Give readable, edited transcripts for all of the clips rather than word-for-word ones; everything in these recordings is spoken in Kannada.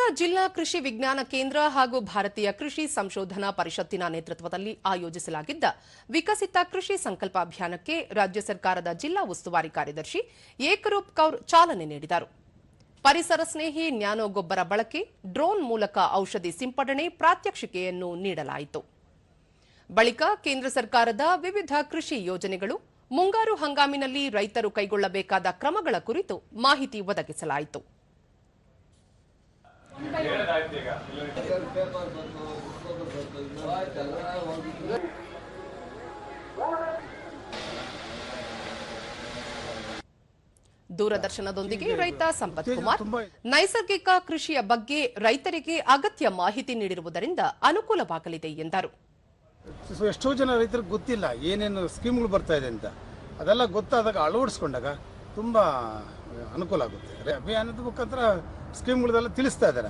ಕೋಲಾರ ಜಿಲ್ಲಾ ಕೃಷಿ ವಿಜ್ಞಾನ ಕೇಂದ್ರ ಹಾಗೂ ಭಾರತೀಯ ಕೃಷಿ ಸಂಶೋಧನಾ ಪರಿಷತ್ತಿನ ನೇತೃತ್ವದಲ್ಲಿ ಆಯೋಜಿಸಲಾಗಿದ್ದ ವಿಕಸಿತ ಕೃಷಿ ಸಂಕಲ್ಪ ಅಭಿಯಾನಕ್ಕೆ ರಾಜ್ಯ ಸರ್ಕಾರದ ಜಿಲ್ಲಾ ಉಸ್ತುವಾರಿ ಕಾರ್ಯದರ್ಶಿ ಏಕರೂಪ್ ಕೌರ್ ಚಾಲನೆ ನೀಡಿದರು. ಪರಿಸರ ಸ್ನೇಹಿ ನ್ಯಾನೋ ಗೊಬ್ಬರ ಬಳಕೆ, ಡ್ರೋನ್ ಮೂಲಕ ಔಷಧಿ ಸಿಂಪಡಣೆ ಪ್ರಾತ್ಯಕ್ಷಿಕೆಯನ್ನು ನೀಡಲಾಯಿತು. ಬಳಿಕ ಕೇಂದ್ರ ಸರ್ಕಾರದ ವಿವಿಧ ಕೃಷಿ ಯೋಜನೆಗಳು, ಮುಂಗಾರು ಹಂಗಾಮಿನಲ್ಲಿ ರೈತರು ಕೈಗೊಳ್ಳಬೇಕಾದ ಕ್ರಮಗಳ ಕುರಿತು ಮಾಹಿತಿ ಒದಗಿಸಲಾಯಿತು. ದೂರದರ್ಶನದೊಂದಿಗೆ ರೈತ ಸಂಪತ್ ಕುಮಾರ್, ನೈಸರ್ಗಿಕ ಕೃಷಿಯ ಬಗ್ಗೆ ರೈತರಿಗೆ ಅಗತ್ಯ ಮಾಹಿತಿ ನೀಡಿರುವುದರಿಂದ ಅನುಕೂಲವಾಗಲಿದೆ ಎಂದರು. ಎಷ್ಟೋ ಜನ ರೈತರಿಗೆ ಗೊತ್ತಿಲ್ಲ ಏನೇನು ಸ್ಕೀಮ್ಗಳು ಬರ್ತಾ ಇದೆ ಅಂತ. ಅದೆಲ್ಲ ಗೊತ್ತಾದಾಗ ಅಳವಡಿಸ್ಕೊಂಡಾಗ ತುಂಬಾ ಅನುಕೂಲ ಆಗುತ್ತೆ. ಅಭಿಯಾನದ ಮುಖಾಂತರ ಸ್ಕೀಮ್ಗಳೆಲ್ಲ ತಿಳಿಸ್ತಾ ಇದ್ದಾರೆ.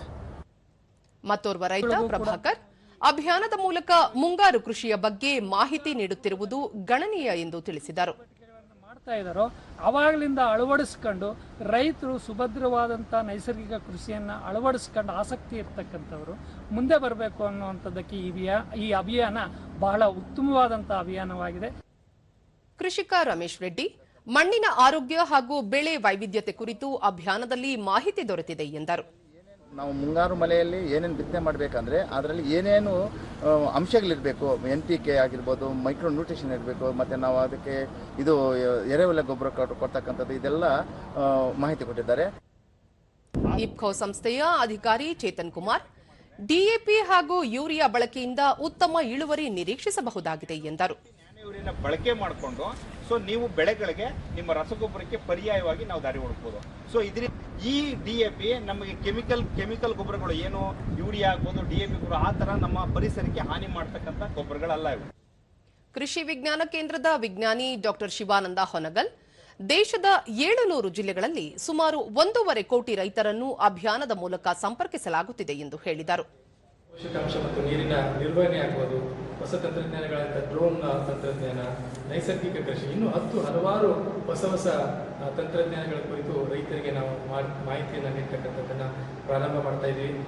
ಮತ್ತೋರ್ವ ರೈತ ಪ್ರಭಾಕರ್, ಅಭಿಯಾನದ ಮೂಲಕ ಮುಂಗಾರು ಕೃಷಿಯ ಬಗ್ಗೆ ಮಾಹಿತಿ ನೀಡುತ್ತಿರುವುದು ಗಣನೀಯ ಎಂದು ತಿಳಿಸಿದರು. ಮಾಡ್ತಾ ಇದ್ದಾರೋ ಅವಾಗಲಿಂದ ಅಳವಡಿಸ್ಕೊಂಡು ರೈತರು ಸುಭದ್ರವಾದಂಥ ನೈಸರ್ಗಿಕ ಕೃಷಿಯನ್ನು ಅಳವಡಿಸ್ಕೊಂಡು ಆಸಕ್ತಿ ಇರ್ತಕ್ಕಂಥವ್ರು ಮುಂದೆ ಬರಬೇಕು ಅನ್ನುವಂಥದ್ದಕ್ಕೆ ಈ ಅಭಿಯಾನ ಬಹಳ ಉತ್ತಮವಾದಂಥ ಅಭಿಯಾನವಾಗಿದೆ. ಕೃಷಿಕ ರಮೇಶ್ ರೆಡ್ಡಿ, ಮಣ್ಣಿನ ಆರೋಗ್ಯ ಹಾಗೂ ಬೆಳೆ ವೈವಿಧ್ಯತೆ ಕುರಿತು ಅಭಿಯಾನದಲ್ಲಿ ಮಾಹಿತಿ ದೊರೆತಿದೆ ಎಂದರು. ನಾವು ಮುಂಗಾರು ಮಳೆಯಲ್ಲಿ ಏನೇನು ಬಿತ್ತನೆ ಮಾಡಬೇಕಂದ್ರೆ ಅದರಲ್ಲಿ ಏನೇನು ಅಂಶಗಳಿರಬೇಕು, NPK ಆಗಿರ್ಬೋದು, ಮೈಕ್ರೋ ನ್ಯೂಟ್ರಿಷನ್ ಇರಬೇಕು, ಮತ್ತು ನಾವು ಅದಕ್ಕೆ ಇದು ಎರೆಹುಳ ಗೊಬ್ಬರ ಕೊಡ್ತಕ್ಕಂಥದ್ದು, ಇದೆಲ್ಲ ಮಾಹಿತಿ ಕೊಟ್ಟಿದ್ದಾರೆ. ಇಫ್ಕೋ ಸಂಸ್ಥೆಯ ಅಧಿಕಾರಿ ಚೇತನ್ ಕುಮಾರ್, DAP ಹಾಗೂ ಯೂರಿಯಾ ಬಳಕೆಯಿಂದ ಉತ್ತಮ ಇಳುವರಿ ನಿರೀಕ್ಷಿಸಬಹುದಾಗಿದೆ ಎಂದರು. ಬಳಕೆ ಮಾಡಿಕೊಂಡು ನೀವು ಬೆಳೆಗಳಿಗೆ ನಿಮ್ಮ ರಸಗೊಬ್ಬರಕ್ಕೆ ಪರ್ಯಾಯವಾಗಿ ನಾವು ದಾರಿ ಹುಡುಕಬಹುದು. ಈ DAP ನಮಗೆ ಕೆಮಿಕಲ್ ಗೊಬ್ಬರಗಳು ಏನು ಯೂರಿಯಾ ಆಗ್ಬೋದು, DAP ಗೊಬ್ಬರ ಆ ತರ ನಮ್ಮ ಪರಿಸರಕ್ಕೆ ಹಾನಿ ಮಾಡತಕ್ಕಂತ ಗೊಬ್ಬರಗಳಲ್ಲ ಇವು. ಕೃಷಿ ವಿಜ್ಞಾನ ಕೇಂದ್ರದ ವಿಜ್ಞಾನಿ ಡಾಕ್ಟರ್ ಶಿವಾನಂದ ಹೊನಗಲ್, ದೇಶದ 700 ಜಿಲ್ಲೆಗಳಲ್ಲಿ ಸುಮಾರು 1.5 ಕೋಟಿ ರೈತರನ್ನು ಅಭಿಯಾನದ ಮೂಲಕ ಸಂಪರ್ಕಿಸಲಾಗುತ್ತಿದೆ ಎಂದು ಹೇಳಿದರು. ಪೋಷಕಾಂಶ ಮತ್ತು ನೀರಿನ ನಿರ್ವಹಣೆ ಆಗ್ಬೋದು, ಹೊಸ ತಂತ್ರಜ್ಞಾನಗಳಾದ ಡ್ರೋನ್ ತಂತ್ರಜ್ಞಾನ, ನೈಸರ್ಗಿಕ ಕೃಷಿ, ಇನ್ನೂ ಹಲವಾರು ಹೊಸ ತಂತ್ರಜ್ಞಾನಗಳ ಕುರಿತು ರೈತರಿಗೆ ನಾವು ಮಾಹಿತಿಯನ್ನು ನೀಡತಕ್ಕಂಥದ್ದನ್ನು ಪ್ರಾರಂಭ ಮಾಡ್ತಾ ಇದ್ದೀವಿ.